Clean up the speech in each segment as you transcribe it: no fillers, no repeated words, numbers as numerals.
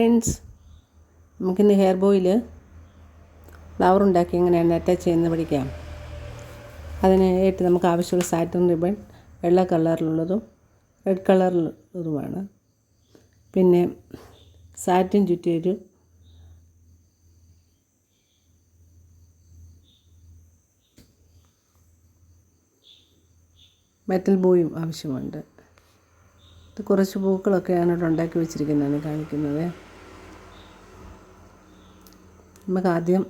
Friends, നമുക്കിന്ന് hair boil flower ഉണ്ടാക്കി എങ്ങനെയാണ് അറ്റാച്ച് ചെയ്യുന്നത് പഠിക്കാം. അതിനായിട്ട് നമുക്ക് ആവശ്യമുള്ള സാറ്റിൻ റിബൺ വെള്ള കളറിലുള്ളതും റെഡ് കളറിലുള്ളതുമാണ്. പിന്നെ സാറ്റിൻ ചുറ്റിയൊരു മെറ്റൽ ബോയും ആവശ്യമുണ്ട്. ഇത് കുറച്ച് പൂക്കളൊക്കെയാണ് ഇവിടെ ഉണ്ടാക്കി വെച്ചിരിക്കുന്നതാണ് കാണിക്കുന്നത്. നമുക്ക് ആദ്യം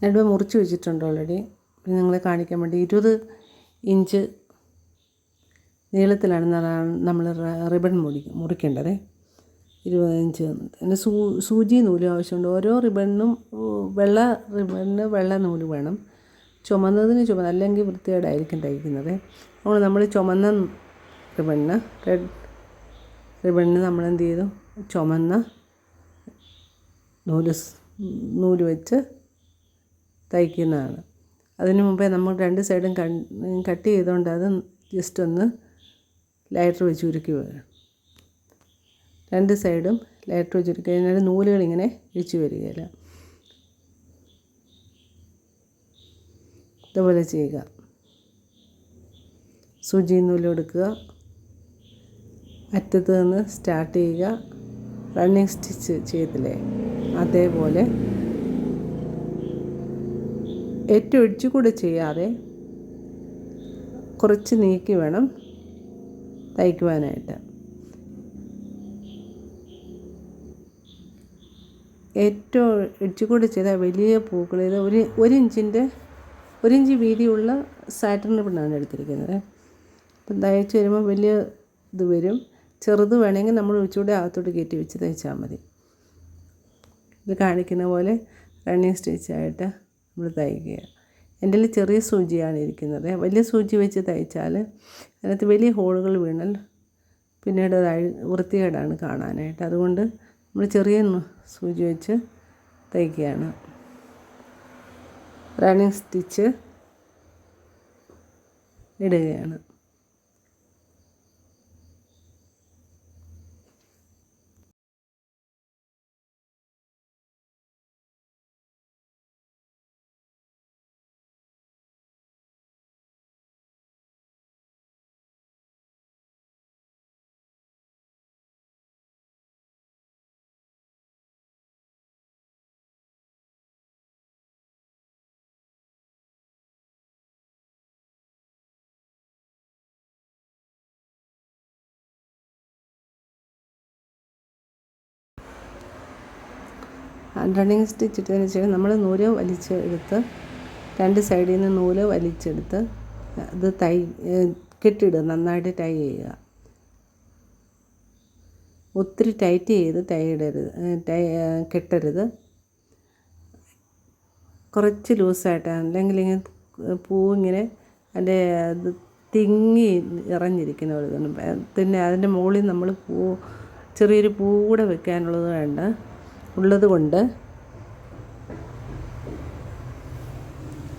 ഞാനിവിടെ മുറിച്ച് വെച്ചിട്ടുണ്ട് ഓൾറെഡി. പിന്നെ നിങ്ങളെ കാണിക്കാൻ വേണ്ടി 20 ഇഞ്ച് നീളത്തിലാണ് നമ്മൾ റിബൺ മുറിക്കേണ്ടത്. 20 ഇഞ്ച്. പിന്നെ സൂചി നൂലും ആവശ്യമുണ്ട്. ഓരോ റിബണിനും വെള്ള റിബണിന് വെള്ള നൂല് വേണം. ചുമന്നതിന് അല്ലെങ്കിൽ വൃത്തികേടായിരിക്കും തയ്ക്കുന്നത്. അതുകൊണ്ട് നമ്മൾ ചുമന്ന റെഡ് റിബണിന് നമ്മൾ എന്ത് ചെയ്തു, ചുമന്ന നൂല് വെച്ച് തയ്ക്കുന്നതാണ്. അതിന് മുമ്പേ നമ്മൾ 2 സൈഡും കട്ട് ചെയ്തുകൊണ്ട് അത് ജസ്റ്റ് ഒന്ന് ലൈറ്റർ വെച്ച് ഉരുക്കി വരിക. 2 സൈഡും ലൈറ്റർ വെച്ച് ഉരുക്കി കഴിഞ്ഞാൽ നൂലുകളിങ്ങനെ ഇഴിച്ച് വരികയില്ല. ഇതുപോലെ ചെയ്യുക. സൂചി നൂല് എടുക്കുക, അറ്റത്ത് നിന്ന് സ്റ്റാർട്ട് ചെയ്യുക. റണ്ണിങ് സ്റ്റിച്ച് ചെയ്തില്ലേ, അതേപോലെ ഏറ്റവും ഇടിച്ചു കൂടെ ചെയ്യാതെ കുറച്ച് നീക്കി വേണം തയ്ക്കുവാനായിട്ട്. ഏറ്റവും ഇടിച്ചു കൂടെ ചെയ്താൽ വലിയ പൂക്കൾ, ഇത് ഒരു ഇഞ്ച് വീതിയുള്ള സാറ്റിൻ റിബണാണ് എടുത്തിരിക്കുന്നത്. അപ്പം തയ്ച്ച് വരുമ്പോൾ വലിയ ഇത് വരും. ചെറുത് വേണമെങ്കിൽ നമ്മൾ ഇച്ചിരി അകത്തോട്ട് കയറ്റി വെച്ച് തയ്ച്ചാൽ മതി. ഇത് കാണിക്കുന്ന പോലെ റണ്ണിങ് സ്റ്റിച്ചായിട്ട് നമ്മൾ തയ്ക്കുക. എൻ്റെ കയ്യിൽ ചെറിയ സൂചിയാണ് ഇരിക്കുന്നത്. വലിയ സൂചി വെച്ച് തയ്ച്ചാൽ അതിനകത്ത് വലിയ ഹോളുകൾ വീണാൽ പിന്നീട് വൃത്തികേടാണ് കാണാനായിട്ട്. അതുകൊണ്ട് നമ്മൾ ചെറിയ സൂചി വെച്ച് തയ്ക്കുകയാണ്. റണ്ണിങ് സ്റ്റിച്ച് ഇടുകയാണ്. റണ്ണിങ് സ്റ്റിച്ച് ഇട്ടതിന് ശേഷം നമ്മൾ നൂല് വലിച്ചെടുത്ത് 2 സൈഡിൽ നിന്ന് നൂല് വലിച്ചെടുത്ത് അത് കെട്ടിടുക. നന്നായിട്ട് ടൈ ചെയ്യുക. ഒത്തിരി ടൈറ്റ് ചെയ്ത് കെട്ടരുത്. കുറച്ച് ലൂസായിട്ടാണ്, അല്ലെങ്കിൽ ഇങ്ങനെ പൂവിങ്ങനെ അതിൻ്റെ അത് തിങ്ങി ഇറഞ്ഞിരിക്കുന്ന പോലെ. പിന്നെ അതിൻ്റെ മുകളിൽ നമ്മൾ ചെറിയൊരു പൂ കൂടെ ഉള്ളത് കൊണ്ട്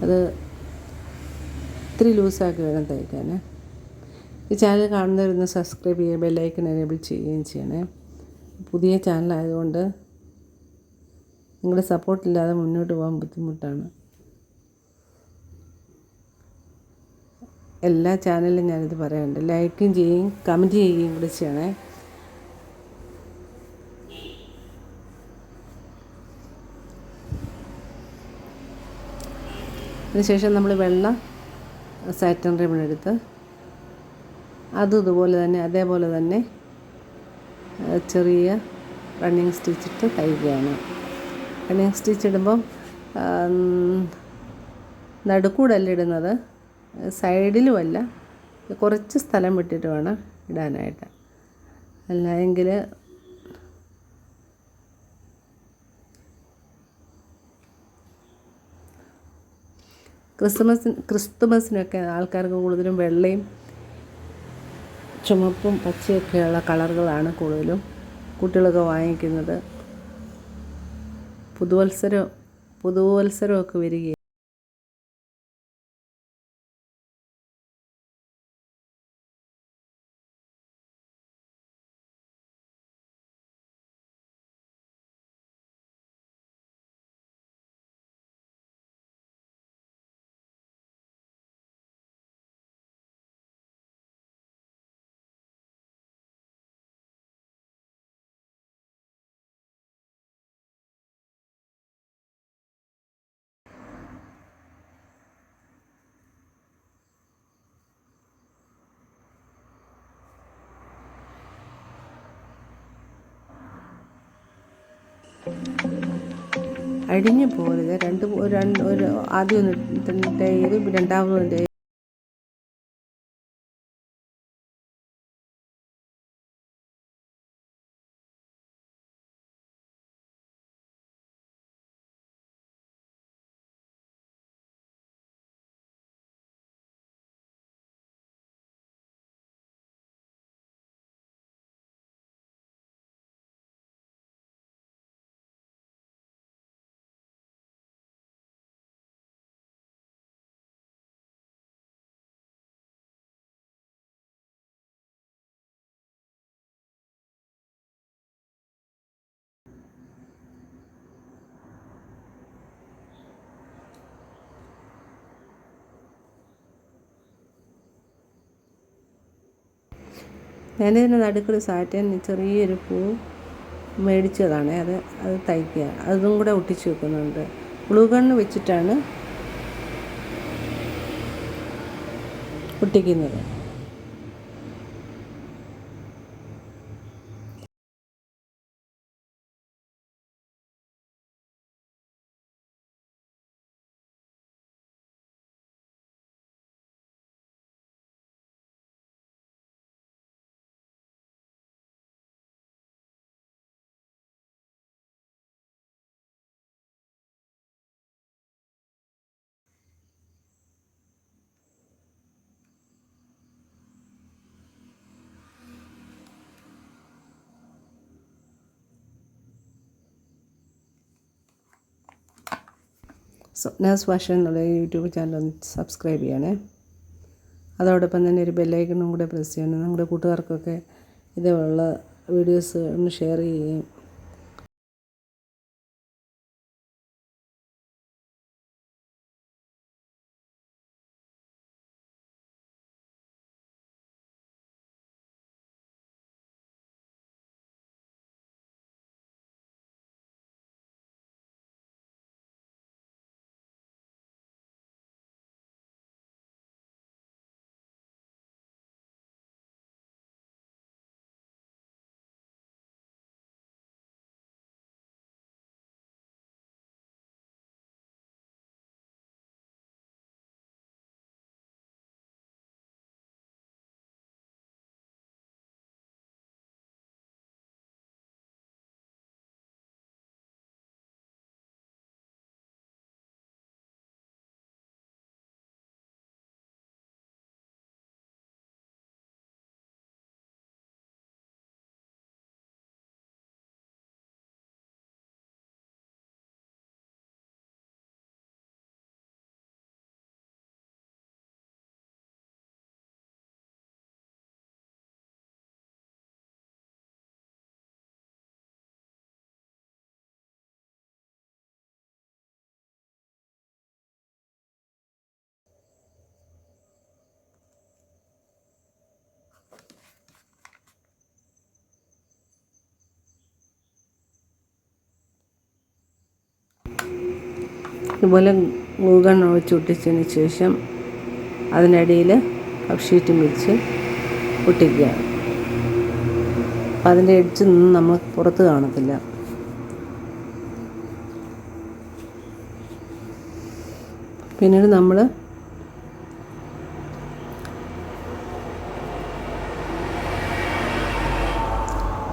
അത് ഇത്തിരി ലൂസാക്കി വേണം തയ്ക്കാൻ. ഈ ചാനൽ കാണുന്നവരൊന്ന് സബ്സ്ക്രൈബ് ചെയ്യുക, ബെല്ലൈക്കൺ എനേബിൾ ചെയ്യുകയും ചെയ്യണേ. പുതിയ ചാനലായതുകൊണ്ട് നിങ്ങളുടെ സപ്പോർട്ടില്ലാതെ മുന്നോട്ട് പോകാൻ ബുദ്ധിമുട്ടാണ്. എല്ലാ ചാനലിലും ഞാനിത് പറയാറുണ്ട്. ലൈക്കും ചെയ്യും, കമൻറ്റ് ചെയ്യുകയും കൂടെ ചെയ്യണേ. അതിനുശേഷം നമ്മൾ വെള്ള സാറ്റിൻ റിബൺ എടുത്ത് അതേപോലെ തന്നെ ചെറിയ റണ്ണിങ് സ്റ്റിച്ചിട്ട് തയ്ക്കുകയാണ്. റണ്ണിങ് സ്റ്റിച്ച് ഇടുമ്പം നടുക്കൂടല്ല ഇടുന്നത്, സൈഡിലുമല്ല, കുറച്ച് സ്ഥലം വിട്ടിട്ട് വേണം ഇടാനായിട്ട്. അല്ലെങ്കിൽ ക്രിസ്തുമസിനൊക്കെ ആൾക്കാർക്ക് കൂടുതലും വെള്ളയും ചുമപ്പും പച്ചയൊക്കെയുള്ള കളറുകളാണ് കൂടുതലും കുട്ടികളൊക്കെ വാങ്ങിക്കുന്നത്. പുതുവത്സരമൊക്കെ വരികയാണ്. അഴിഞ്ഞു പോകരുത്. ഒരു ആദ്യം ഒന്ന് ടൈ ചെയ്ത് രണ്ടാമതും ടൈ ഞാനിതിൻ്റെ നടുക്കൊരു സാറ്റിൻ ചെറിയൊരു പൂ മേടിച്ചതാണ്. അത് തയ്ക്കുക. അതും കൂടെ ഒട്ടിച്ച് വെക്കുന്നുണ്ട്. ഗ്ലൂ ഗണ്ണ് വെച്ചിട്ടാണ് ഒട്ടിക്കുന്നത്. സ്വപ്നാസ് ഫാഷൻ എന്നുള്ള യൂട്യൂബ് ചാനൽ ഒന്ന് സബ്സ്ക്രൈബ് ചെയ്യണേ. അതോടൊപ്പം തന്നെ ഒരു ബെല്ലൈക്കണും കൂടെ പ്രസ് ചെയ്യണം. നമ്മുടെ കൂട്ടുകാർക്കൊക്കെ ഇതുപോലുള്ള വീഡിയോസ് ഒന്ന് ഷെയർ ചെയ്യുകയും ഇതുപോലെ ഗ്ലൂ ഗൺ ഒഴിച്ച് ഒട്ടിച്ചതിന് ശേഷം അതിനിടയിൽ കഫ് ഷീറ്റും വെച്ച് ഒട്ടിക്കുക. അപ്പം അതിൻ്റെ എഡ്ജൊന്നും നമ്മൾ പുറത്ത് കാണത്തില്ല. പിന്നീട് നമ്മൾ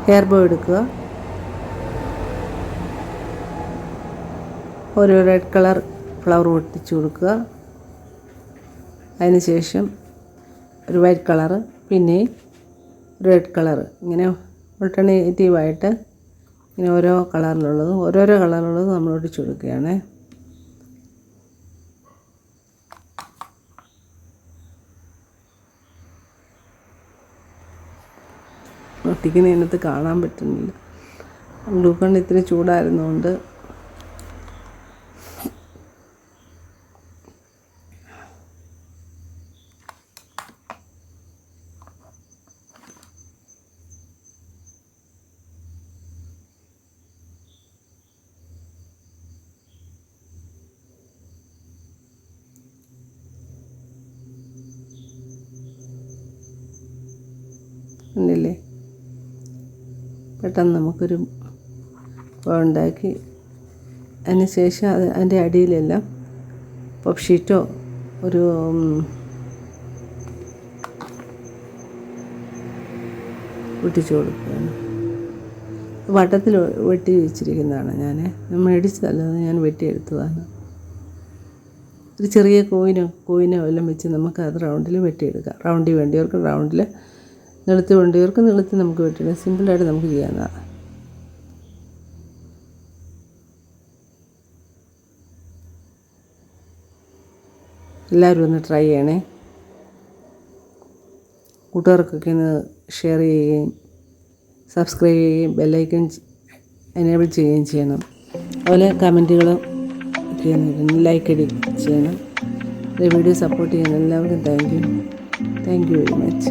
ഹെയർ ബോ എടുക്കുക. ഒരു റെഡ് കളർ ഫ്ലവർ ഒട്ടിച്ച് കൊടുക്കുക. അതിന് ശേഷം ഒരു വൈറ്റ് കളറ്, പിന്നെ റെഡ് കളറ്, ഇങ്ങനെ ഓൾട്ടർനേറ്റീവായിട്ട് ഇങ്ങനെ ഓരോരോ കളറിലുള്ളത് നമ്മൾ ഒട്ടിച്ച് കൊടുക്കുകയാണ്. ഒട്ടിക്കുന്നതിനകത്ത് കാണാൻ പറ്റുന്നില്ല. ഗ്ലൂ ഗൺ ഇത്തിരി ചൂടായിരുന്നുകൊണ്ട് ഉണ്ടല്ലേ, പെട്ടെന്ന് നമുക്കൊരു ഉണ്ടാക്കി അതിന് ശേഷം അതിൻ്റെ അടിയിലെല്ലാം പഫ് ഷീറ്റോ ഒരു ഒട്ടിച്ചു കൊടുക്കുകയാണ്. വട്ടത്തിൽ വെട്ടി വെച്ചിരിക്കുന്നതാണ് ഞാൻ മേടിച്ചതല്ല, ഞാൻ വെട്ടിയെടുത്തതാണ്. ഒരു ചെറിയ കോയിനോ എല്ലാം വെച്ച് നമുക്ക് അത് റൗണ്ടിൽ വെട്ടിയെടുക്കാം. റൗണ്ടിൽ വേണ്ടിയവർക്ക് റൗണ്ടിൽ, നീളത്തിൽ വേണ്ടിയവർക്ക് നീളത്തിൽ നമുക്ക് വെട്ടിയെടുക്കാം. സിമ്പിളായിട്ട് നമുക്ക് ചെയ്യാവുന്നതാണ്. എല്ലാവരും ഒന്ന് ട്രൈ ചെയ്യണേ. കൂട്ടുകാർക്കൊക്കെ ഒന്ന് ഷെയർ ചെയ്യുകയും സബ്സ്ക്രൈബ് ചെയ്യുകയും ബെല്ലൈക്കൺ എനേബിൾ ചെയ്യുകയും ചെയ്യണം. അതുപോലെ കമൻറ്റുകളും ഒക്കെ ലൈക്ക് ചെയ്യണം. വീഡിയോ സപ്പോർട്ട് ചെയ്യുന്ന എല്ലാവർക്കും താങ്ക് യു വെരി മച്ച്.